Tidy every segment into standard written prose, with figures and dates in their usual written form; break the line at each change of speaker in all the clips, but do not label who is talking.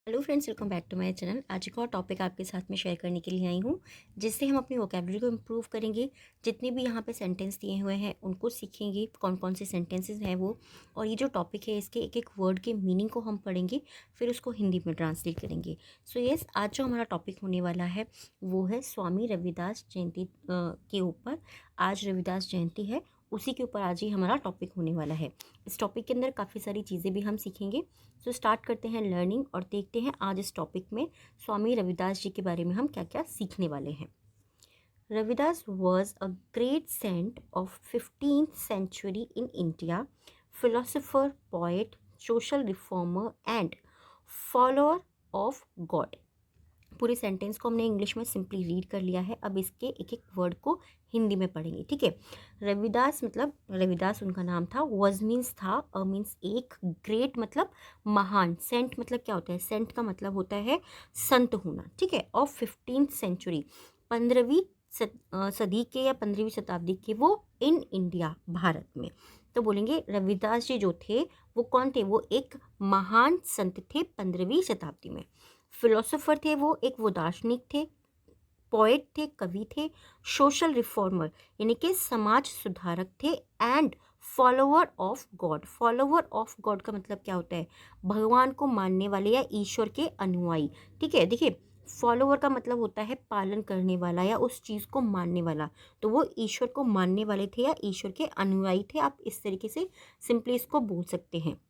Hello friends, welcome back to my channel. आज एक और टॉपिक आपके साथ में शेयर करने के लिए आई हूँ, जिससे हम अपनी वोकेबलरी को इम्प्रूव करेंगे। जितने भी यहाँ पे सेंटेंस दिए हुए हैं उनको सीखेंगे, कौन कौन से सेंटेंसेस हैं वो। और ये जो टॉपिक है इसके एक एक वर्ड के मीनिंग को हम पढ़ेंगे, फिर उसको हिंदी में ट्रांसलेट करेंगे। सो यस, आज जो हमारा टॉपिक होने वाला है वो है स्वामी रविदास जयंती के ऊपर। आज रविदास जयंती है, उसी के ऊपर आज ही हमारा टॉपिक होने वाला है। इस टॉपिक के अंदर काफ़ी सारी चीज़ें भी हम सीखेंगे। सो स्टार्ट करते हैं लर्निंग और देखते हैं आज इस टॉपिक में स्वामी रविदास जी के बारे में हम क्या क्या सीखने वाले हैं। Ravidas was a great saint of 15th century in India, philosopher, poet, social reformer and follower of God. पूरे सेंटेंस को हमने इंग्लिश में सिंपली रीड कर लिया है। अब इसके एक एक वर्ड को हिंदी में पढ़ेंगे, ठीक है। रविदास मतलब रविदास उनका नाम था। वॉज मीन्स था, अ मीन्स एक, ग्रेट मतलब महान, सेंट मतलब क्या होता है, सेंट का मतलब होता है संत होना, ठीक है। ऑफ 15th सेंचुरी, 15वीं सदी के या 15वीं शताब्दी के, वो इन इंडिया, भारत में। तो बोलेंगे रविदास जी जो थे वो कौन थे, वो एक महान संत थे 15वीं शताब्दी में। फिलोसोफर थे वो दार्शनिक थे। पोएट थे, कवि थे। सोशल रिफॉर्मर यानी कि समाज सुधारक थे। And follower of God, follower of God का मतलब क्या होता है, भगवान को मानने वाले या ईश्वर के अनुयायी, ठीक है। देखिए, फॉलोअर का मतलब होता है पालन करने वाला या उस चीज़ को मानने वाला। तो वो ईश्वर को मानने वाले थे या ईश्वर के अनुयायी थे, आप इस तरीके से सिंपली इसको बोल सकते हैं।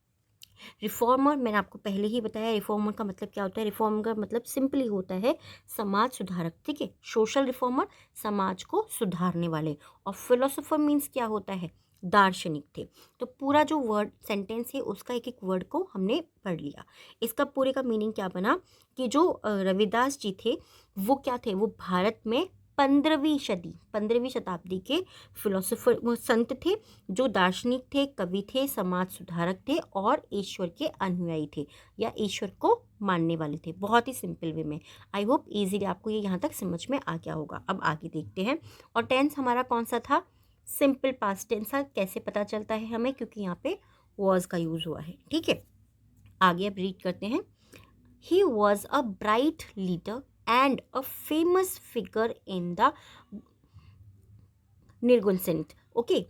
रिफॉर्मर मैंने आपको पहले ही बताया, रिफॉर्मर का मतलब क्या होता है। रिफॉर्मर का मतलब सिंपली होता है समाज सुधारक, ठीक है। सोशल रिफॉर्मर, समाज को सुधारने वाले। और फिलोसोफर मीन्स क्या होता है, दार्शनिक थे। तो पूरा जो वर्ड सेंटेंस है उसका एक एक वर्ड को हमने पढ़ लिया। इसका पूरे का मीनिंग क्या बना कि जो रविदास जी थे वो क्या थे, वो भारत में 15वीं शताब्दी के फिलोसोफर, वो संत थे जो दार्शनिक थे, कवि थे, समाज सुधारक थे और ईश्वर के अनुयायी थे या ईश्वर को मानने वाले थे। बहुत ही सिंपल वे में। आई होप इजीली आपको ये यहाँ तक समझ में आ गया होगा। अब आगे देखते हैं। और टेंस हमारा कौन सा था, सिंपल पास्ट टेंस था। कैसे पता चलता है हमें, क्योंकि यहाँ पे वॉज का यूज हुआ है, ठीक है। आगे अब रीड करते हैं। He was a bright leader and a famous figure in the निर्गुण सेंट, ओके।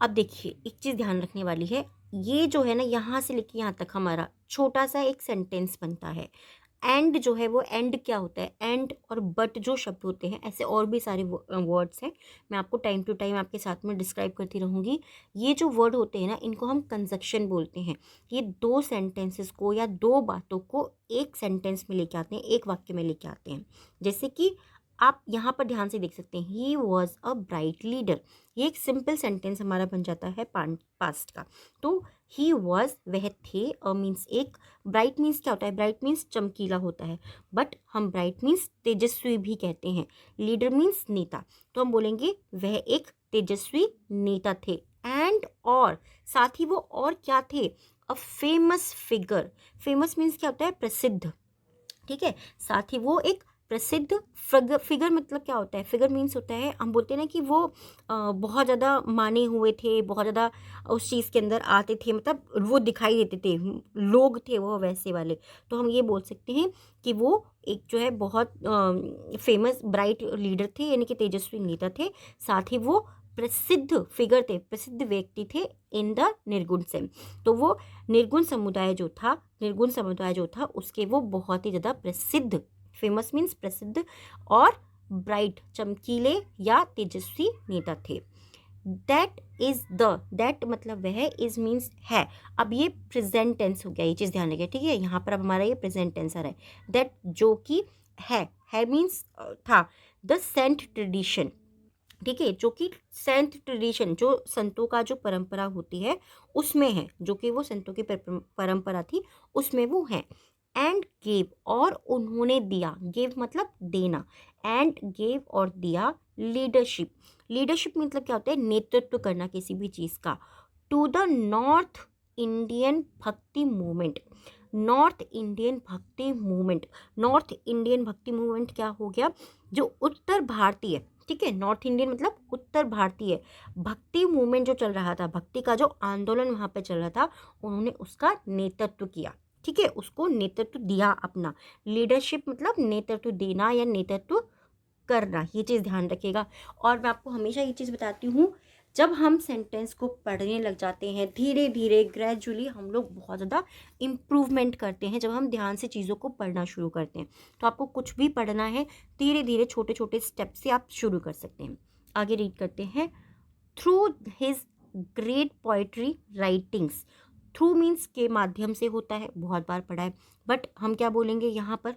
अब देखिए, एक चीज़ ध्यान रखने वाली है, ये जो है ना, यहाँ से लेके यहाँ तक हमारा छोटा सा एक सेंटेंस बनता है। एंड जो है वो, एंड क्या होता है, एंड और बट जो शब्द होते हैं, ऐसे और भी सारे वर्ड्स हैं। मैं आपको टाइम टू टाइम आपके साथ में डिस्क्राइब करती रहूँगी। ये जो वर्ड होते हैं ना, इनको हम कंजक्शन बोलते हैं। ये दो सेंटेंसेस को या दो बातों को एक सेंटेंस में लेके आते हैं, एक वाक्य में लेके आते हैं। जैसे कि आप यहाँ पर ध्यान से देख सकते हैं, he was a bright leader. ये एक सिंपल सेंटेंस हमारा बन जाता है पास्ट का। तो ही वॉज, वह थे, अ मीन्स एक, ब्राइट मीन्स क्या होता है, ब्राइट मीन्स चमकीला होता है, बट हम ब्राइट मीन्स तेजस्वी भी कहते हैं। लीडर मीन्स नेता, तो हम बोलेंगे वह एक तेजस्वी नेता थे। एंड और साथ ही वो और क्या थे, a famous figure. Famous means क्या होता है, प्रसिद्ध, ठीक है। साथ ही वो एक प्रसिद्ध फिगर मतलब क्या होता है, फिगर मीन्स होता है, हम बोलते हैं ना कि वो बहुत ज़्यादा माने हुए थे, बहुत ज़्यादा उस चीज़ के अंदर आते थे, मतलब वो दिखाई देते थे, लोग थे वो वैसे वाले। तो हम ये बोल सकते हैं कि वो एक जो है बहुत फेमस ब्राइट लीडर थे, यानी कि तेजस्वी नेता थे। साथ ही वो प्रसिद्ध फिगर थे, प्रसिद्ध व्यक्ति थे इन द निर्गुण से। तो वो निर्गुण समुदाय जो था उसके वो बहुत ही ज़्यादा प्रसिद्ध, फेमस मीन्स प्रसिद्ध, और ब्राइट चमकीले या तेजस्वी नेता थे। दैट मतलब वह, इज मीन्स है। अब ये प्रेजेंट टेंस हो गया, ये चीज़ ध्यान रखिए, ठीक है। यहाँ पर अब हमारा ये प्रेजेंट टेंस आ रहा है। दैट जो कि है मीन्स था। द सेंट ट्रेडिशन, ठीक है, जो कि सेंट ट्रेडिशन, जो संतों का जो परंपरा होती है उसमें है, जो कि वो संतों की परंपरा थी उसमें वो है। एंड गेव, और उन्होंने दिया, गेव मतलब देना, एंड गेव और दिया, लीडरशिप। लीडरशिप मतलब क्या होता है, नेतृत्व करना किसी भी चीज़ का। टू द नॉर्थ इंडियन भक्ति मूवमेंट। नॉर्थ इंडियन भक्ति मूवमेंट, नॉर्थ इंडियन भक्ति मूवमेंट क्या हो गया, जो उत्तर भारतीय, ठीक है, नॉर्थ इंडियन मतलब उत्तर भारतीय भक्ति मूवमेंट जो चल रहा था, भक्ति का जो आंदोलन वहाँ पे चल रहा था, उन्होंने उसका नेतृत्व किया। ठीक है, उसको नेतृत्व दिया अपना। लीडरशिप मतलब नेतृत्व देना या नेतृत्व करना, ये चीज़ ध्यान रखिएगा। और मैं आपको हमेशा ये चीज़ बताती हूँ, जब हम सेंटेंस को पढ़ने लग जाते हैं धीरे धीरे ग्रेजुअली, हम लोग बहुत ज़्यादा इम्प्रूवमेंट करते हैं जब हम ध्यान से चीज़ों को पढ़ना शुरू करते हैं। तो आपको कुछ भी पढ़ना है धीरे धीरे छोटे छोटे स्टेप से आप शुरू कर सकते हैं। आगे रीड करते हैं। Through his great poetry writings. Through means के माध्यम से होता है, बहुत बार पढ़ा है, बट हम क्या बोलेंगे यहाँ पर,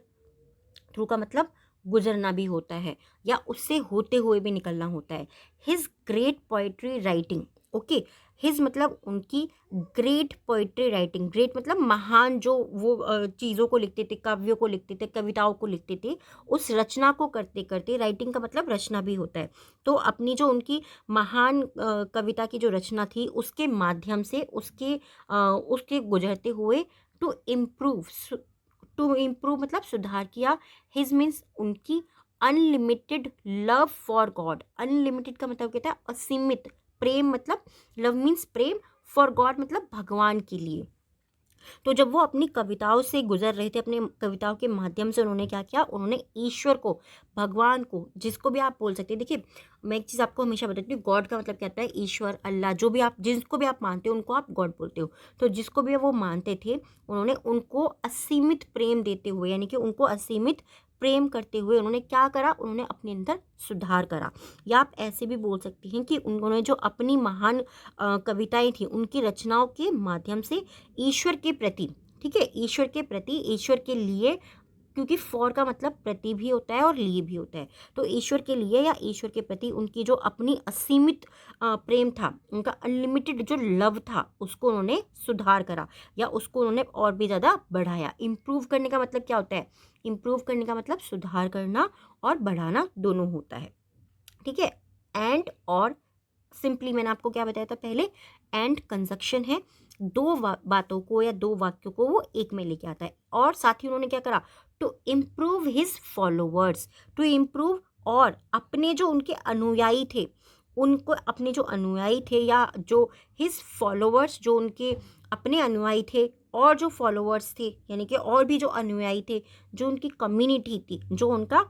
थ्रू का मतलब गुजरना भी होता है या उससे होते हुए भी निकलना होता है। His great poetry writing, okay, his मतलब उनकी, ग्रेट पोइट्री राइटिंग, ग्रेट मतलब महान, जो वो चीज़ों को लिखते थे, काव्यों को लिखते थे, कविताओं को लिखते थे, उस रचना को करते करते, राइटिंग का मतलब रचना भी होता है, तो अपनी जो उनकी महान कविता की जो रचना थी उसके माध्यम से, उसके गुजरते हुए, टू इम्प्रूव, टू इम्प्रूव मतलब सुधार किया। हिज मीन्स उनकी unlimited love for God. Unlimited का मतलब कहता है असीमित प्रेम, मतलब love means Prem, for God मतलब भगवान के लिए। तो जब वो अपनी कविताओं से गुजर रहे थे, अपने कविताओं के माध्यम से उन्होंने क्या किया, उन्होंने ईश्वर को, भगवान को, जिसको भी आप बोल सकते हैं। देखिए, मैं एक चीज़ आपको हमेशा बताती हूँ, गॉड का मतलब क्या होता है, ईश्वर, अल्लाह, जो भी आप, जिसको भी आप मानते हो उनको आप गॉड बोलते हो। तो जिसको भी वो मानते थे, उन्होंने उनको असीमित प्रेम देते हुए, यानी कि उनको असीमित प्रेम करते हुए उन्होंने क्या करा, उन्होंने अपने अंदर सुधार करा। या आप ऐसे भी बोल सकते हैं कि उन्होंने जो अपनी महान कविताएं थी, उनकी रचनाओं के माध्यम से ईश्वर के प्रति, ठीक है, ईश्वर के प्रति, ईश्वर के लिए, क्योंकि फॉर का मतलब प्रति भी होता है और लिए भी होता है, तो ईश्वर के लिए या ईश्वर के प्रति उनकी जो अपनी असीमित प्रेम था, उनका अनलिमिटेड जो लव था, उसको उन्होंने सुधार करा या उसको उन्होंने और भी ज़्यादा बढ़ाया। इम्प्रूव करने का मतलब क्या होता है, इम्प्रूव करने का मतलब सुधार करना और बढ़ाना दोनों होता है, ठीक है। एंड और सिंपली मैंने आपको क्या बताया था पहले, एंड कंजक्शन है, दो बातों को या दो वाक्यों को वो एक में लेके आता है। और साथ ही उन्होंने क्या करा, to improve his followers, to improve, और अपने जो उनके अनुयायी थे, उनको, अपने जो अनुयायी थे या जो हिज फॉलोवर्स, जो उनके अपने अनुयायी थे, और जो फॉलोवर्स थे यानी कि और भी जो अनुयायी थे, जो उनकी कम्युनिटी थी, जो उनका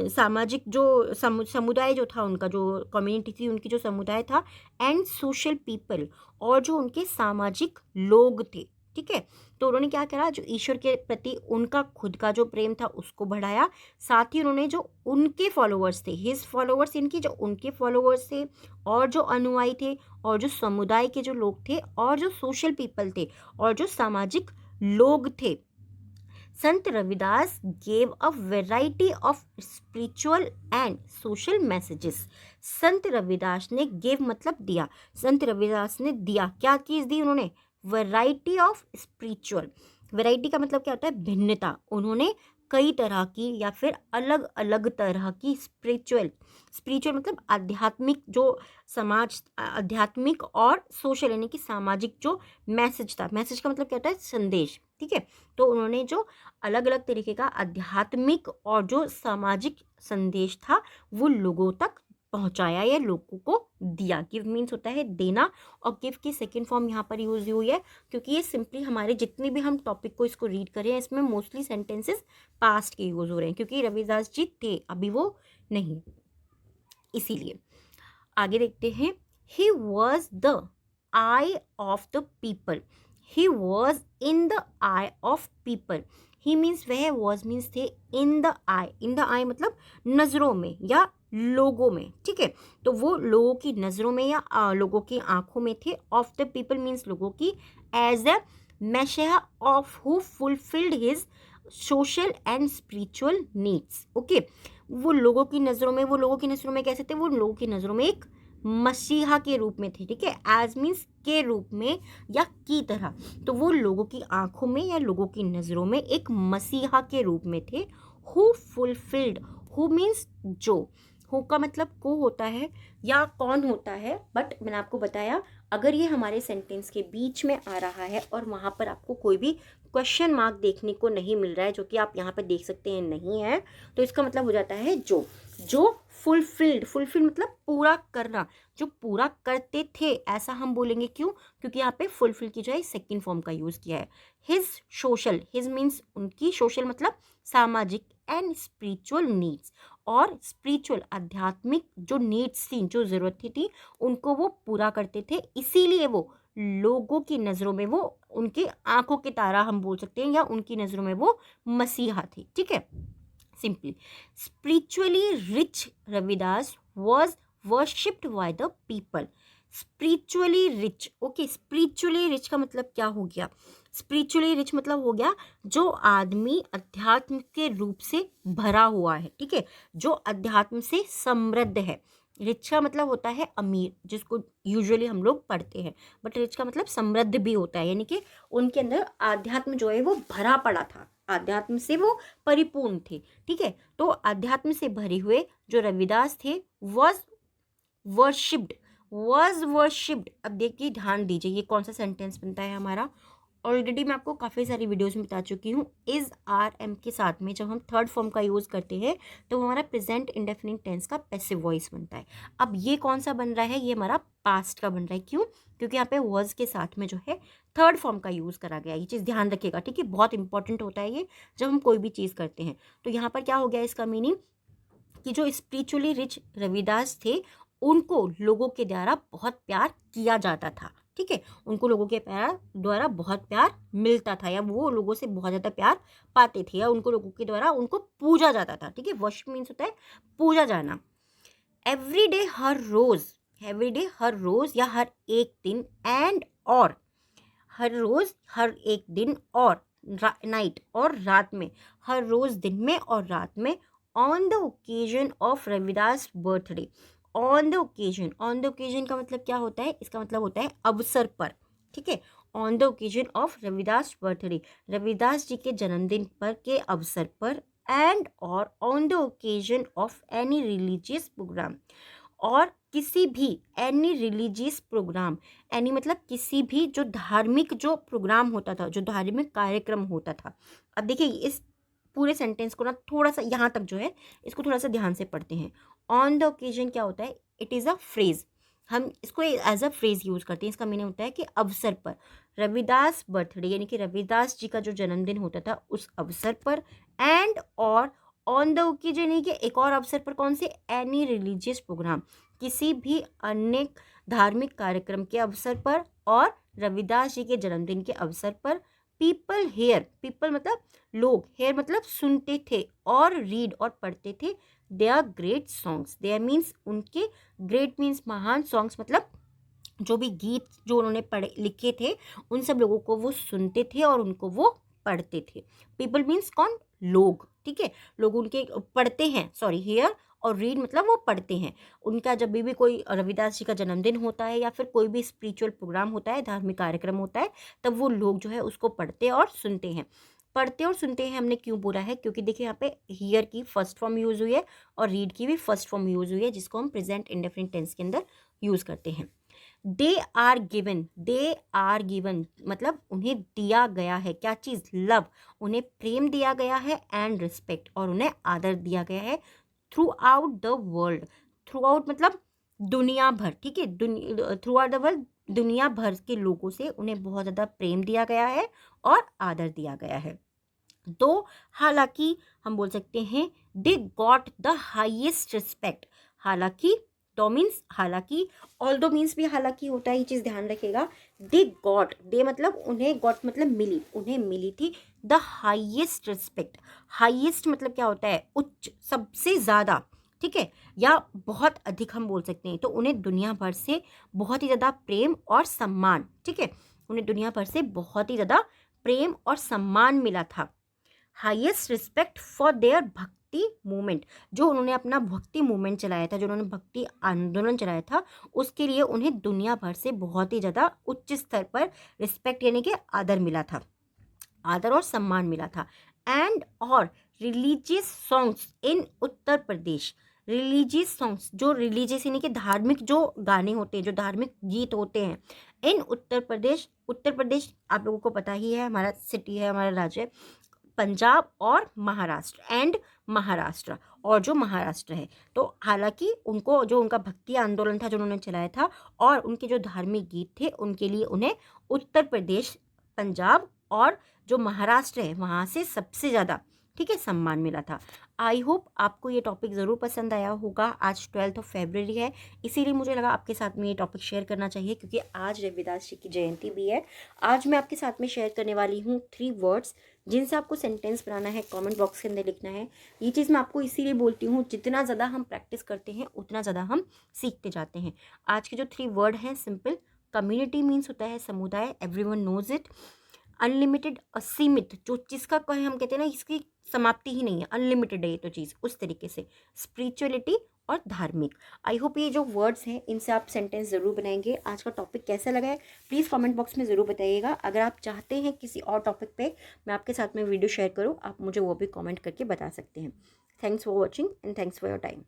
सामाजिक जो समुदाय जो था, उनका जो कम्युनिटी थी, उनकी जो समुदाय था, एंड सोशल पीपल, और जो उनके सामाजिक लोग थे, ठीक है। तो उन्होंने क्या करा, जो ईश्वर के प्रति उनका खुद का जो प्रेम था उसको बढ़ाया, साथ ही उन्होंने जो उनके फॉलोवर्स थे, हिज फॉलोवर्स, इनकी जो उनके फॉलोवर्स थे, और जो अनुयायी थे, और जो समुदाय के जो लोग थे, और जो सोशल पीपल थे, और जो सामाजिक लोग थे, संत Ravidas gave a variety of spiritual and social messages. संत रविदास ने, गेव मतलब दिया, संत रविदास ने दिया, क्या चीज़ दी उन्होंने, वैरायटी ऑफ स्पिरिचुअल। वैरायटी का मतलब क्या होता है, भिन्नता। उन्होंने कई तरह की या फिर अलग अलग तरह की स्पिरिचुअल, स्पिरिचुअल मतलब आध्यात्मिक, जो समाज, आध्यात्मिक और सोशल यानी कि सामाजिक जो मैसेज था, मैसेज का मतलब क्या होता है, संदेश, ठीक है। तो उन्होंने जो अलग अलग तरीके का आध्यात्मिक और जो सामाजिक संदेश था वो लोगों तक पहुंचाया या लोगों को दिया। गिव मीन्स होता है देना, और गिव की सेकेंड फॉर्म यहाँ पर यूज हुई है क्योंकि ये सिंपली हमारे जितने भी हम टॉपिक को इसको रीड करें, इसमें मोस्टली सेंटेंसेस पास्ट के यूज हो रहे हैं क्योंकि रविदास जी थे, अभी वो नहीं, इसीलिए। आगे देखते हैं। He was the I of the people, he was in the I of people. He means वह, वॉज मीन्स थे, in the I, in the आई मतलब नज़रों में या लोगों में, ठीक है। तो वो लोगों की नज़रों में या लोगों की आंखों में थे। ऑफ द पीपल मीन्स लोगों की, as a messiah of who fulfilled his social and spiritual needs, okay. वो लोगों की नज़रों में, वो लोगों की नज़रों में कैसे थे, वो लोगों की नज़रों में एक मसीहा के रूप में थे, ठीक है। एज मीन्स के रूप में या की तरह, तो वो लोगों की आंखों में या लोगों की नज़रों में एक मसीहा के रूप में थे। हु फुलफिल्ड, हु मीन्स जो, हु का मतलब को होता है या कौन होता है, बट मैंने आपको बताया अगर ये हमारे सेंटेंस के बीच में आ रहा है और वहाँ पर आपको कोई भी क्वेश्चन मार्क देखने को नहीं मिल रहा है, जो कि आप यहाँ पे देख सकते हैं नहीं है, तो इसका मतलब हो जाता है जो फुलफिल्ड मतलब पूरा करना, जो पूरा करते थे, ऐसा हम बोलेंगे। क्यों? क्योंकि यहाँ पे फुलफिल की जाए सेकेंड फॉर्म का यूज किया है। हिज सोशल, हिज मीन्स उनकी, सोशल मतलब सामाजिक, एंड स्पिरिचुअल नीड्स, और स्पिरिचुअल आध्यात्मिक जो नीड्स थी, जो जरूरत थी उनको वो पूरा करते थे, इसीलिए वो लोगों की नज़रों में, वो उनकी आंखों के तारा हम बोल सकते हैं, या उनकी नज़रों में वो मसीहा थे। ठीक है, simply spiritually rich Ravidas was worshipped by the people. Spiritually rich, okay, spiritually rich का मतलब क्या हो गया? स्पिरिचुअली रिच मतलब हो गया जो आदमी अध्यात्म के रूप से भरा हुआ है। ठीक है, जो अध्यात्म से समृद्ध है। रिच का मतलब होता है अमीर, जिसको यूजुअली हम लोग पढ़ते हैं, बट रिच का मतलब समृद्ध भी होता है, यानी कि उनके अंदर आध्यात्म जो है वो भरा पड़ा था, आध्यात्म से वो परिपूर्ण थे। ठीक है, तो अध्यात्म से भरे हुए जो रविदास थे वॉज वर्शिप्ड। अब देखिए, ध्यान दीजिए, ये कौन सा सेंटेंस बनता है हमारा। ऑलरेडी मैं आपको काफ़ी सारी वीडियोस में बता चुकी हूँ, इज आर एम के साथ में जब हम थर्ड फॉर्म का यूज़ करते हैं तो हमारा प्रेजेंट इंडेफिनिट टेंस का पैसिव वॉइस बनता है। अब ये कौन सा बन रहा है? ये हमारा पास्ट का बन रहा है। क्यों? क्योंकि यहाँ पे वॉज के साथ में जो है थर्ड फॉर्म का यूज़ करा गया। ये चीज़ ध्यान रखिएगा, ठीक है, बहुत इंपॉर्टेंट होता है ये जब हम कोई भी चीज़ करते हैं। तो यहाँ पर क्या हो गया इसका मीनिंग, कि जो स्पिरिचुअली रिच रविदास थे उनको लोगों के द्वारा बहुत प्यार किया जाता था। ठीक है, उनको लोगों के द्वारा बहुत प्यार मिलता था, या वो लोगों से बहुत ज़्यादा प्यार पाते थे, या उनको लोगों के द्वारा उनको पूजा जाता था। ठीक है, वर्शिप मीन्स होता है पूजा जाना। एवरी डे हर रोज या हर एक दिन, एंड और हर रोज हर एक दिन, और नाइट और रात में, हर रोज दिन में और रात में, on the occasion of Ravidas birthday. On the occasion का मतलब क्या होता है? इसका मतलब होता है अवसर पर। ठीक है, on the occasion of Ravidas birthday, Ravidas ji के जन्मदिन पर के अवसर पर, एंड और on the occasion of any religious programme, और किसी भी एनी रिलीजियस प्रोग्राम, एनी मतलब किसी भी जो धार्मिक जो प्रोग्राम होता था, जो धार्मिक कार्यक्रम होता था। अब देखिए, इस पूरे सेंटेंस को ना थोड़ा सा यहाँ तक जो है इसको थोड़ा सा ध्यान से पढ़ते हैं। ऑन द ओकेजन क्या होता है? इट इज़ अ फ्रेज, हम इसको एज अ फ्रेज यूज करते हैं। इसका मीनिंग होता है कि अवसर पर, रविदास बर्थडे यानी कि रविदास जी का जो जन्मदिन होता था उस अवसर पर, एंड और ऑन द ओकेजन यानी कि एक और अवसर पर, कौन से? एनी रिलीजियस प्रोग्राम, किसी भी अन्य धार्मिक कार्यक्रम के अवसर पर, और रविदास जी के जन्मदिन के अवसर पर। पीपल हेयर, पीपल मतलब लोग, हेयर मतलब सुनते थे, और रीड और पढ़ते थे their great songs. Their means उनके, ग्रेट मीन्स महान, सॉन्ग्स मतलब जो भी गीत जो उन्होंने पढ़े लिखे थे उन सब लोगों को वो सुनते थे और उनको वो पढ़ते थे। पीपल मीन्स कौन? लोग। ठीक है, लोग उनके पढ़ते हैं, सॉरी, हेयर और रीड मतलब वो पढ़ते हैं। उनका जब भी कोई रविदास जी का जन्मदिन होता है या फिर कोई भी स्पिरिचुअल प्रोग्राम होता है, धार्मिक कार्यक्रम होता है, तब वो लोग जो है उसको पढ़ते और सुनते हैं। पढ़ते और सुनते हैं हमने क्यों बोला है? क्योंकि देखिए यहाँ पे हियर की फर्स्ट फॉर्म यूज हुई है और रीड की भी फर्स्ट फॉर्म यूज हुई है, जिसको हम प्रेजेंट इंडेफिनिट टेंस के अंदर यूज करते हैं। दे आर गिवन मतलब उन्हें दिया गया है, क्या चीज़? लव, उन्हें प्रेम दिया गया है, एंड रिस्पेक्ट, और उन्हें आदर दिया गया है। Through out the world, through out मतलब दुनिया भर। ठीक है, थ्रू आउट द वर्ल्ड, दुनिया भर के लोगों से उन्हें बहुत ज़्यादा प्रेम दिया गया है और आदर दिया गया है। तो हालांकि हम बोल सकते हैं they got the highest respect. हालांकि, दो मीन्स हालांकि, ऑल्दो मीन्स भी हालांकि होता है, ये चीज़ ध्यान रखिएगा। दे गॉट, दे मतलब उन्हें, गॉट मतलब मिली, उन्हें मिली थी द हाईएस्ट रिस्पेक्ट। हाईएस्ट मतलब क्या होता है? उच्च, सबसे ज़्यादा। ठीक है, या बहुत अधिक हम बोल सकते हैं। तो उन्हें दुनिया भर से बहुत ही ज़्यादा प्रेम और सम्मान, ठीक है, उन्हें दुनिया भर से बहुत ही ज़्यादा प्रेम और सम्मान मिला था। हाईएस्ट रिस्पेक्ट फॉर देयर भक्ति मूवमेंट, जो उन्होंने अपना भक्ति मूवमेंट चलाया था, जो उन्होंने भक्ति आंदोलन चलाया था, उसके लिए उन्हें दुनिया भर से बहुत ही ज़्यादा उच्च स्तर पर रिस्पेक्ट यानी कि आदर मिला था, आदर और सम्मान मिला था। एंड और religious songs in Uttar Pradesh, religious songs, जो रिलीजियस यानी कि धार्मिक जो गाने होते हैं, जो धार्मिक गीत होते हैं इन उत्तर प्रदेश, उत्तर प्रदेश आप लोगों को पता ही है हमारा सिटी है, हमारा राज्य है, पंजाब और महाराष्ट्र एंड महाराष्ट्र, और जो महाराष्ट्र है, तो हालांकि उनको जो उनका भक्ति आंदोलन था जो उन्होंने चलाया था और उनके जो धार्मिक गीत थे उनके लिए उन्हें उत्तर प्रदेश, पंजाब और जो महाराष्ट्र है वहाँ से सबसे ज़्यादा, ठीक है, सम्मान मिला था। आई होप आपको ये टॉपिक ज़रूर पसंद आया होगा। आज 12 फरवरी है, इसीलिए मुझे लगा आपके साथ में ये टॉपिक शेयर करना चाहिए, क्योंकि आज रविदास जी की जयंती भी है। आज मैं आपके साथ में शेयर करने वाली हूँ 3 वर्ड्स जिनसे आपको सेंटेंस बनाना है, कमेंट बॉक्स के अंदर लिखना है। ये चीज़ मैं आपको इसीलिए बोलती हूँ, जितना ज़्यादा हम प्रैक्टिस करते हैं उतना ज़्यादा हम सीखते जाते हैं। आज के जो 3 वर्ड हैं सिंपल, कम्युनिटी मीन्स होता है समुदाय, एवरीवन नोज इट। अनलिमिटेड, असीमित, जो चीज़ का कहीं हम कहते हैं ना इसकी समाप्ति ही नहीं है, अनलिमिटेड है ये तो चीज़, उस तरीके से। स्पिरिचुअलिटी और धार्मिक। आई होप ये जो वर्ड्स हैं इनसे आप सेंटेंस ज़रूर बनाएंगे। आज का टॉपिक कैसा लगा है प्लीज़ कमेंट बॉक्स में ज़रूर बताइएगा। अगर आप चाहते हैं किसी और टॉपिक पे मैं आपके साथ में वीडियो शेयर करूँ, आप मुझे वो भी कमेंट करके बता सकते हैं। Thanks for watching and thanks for your time.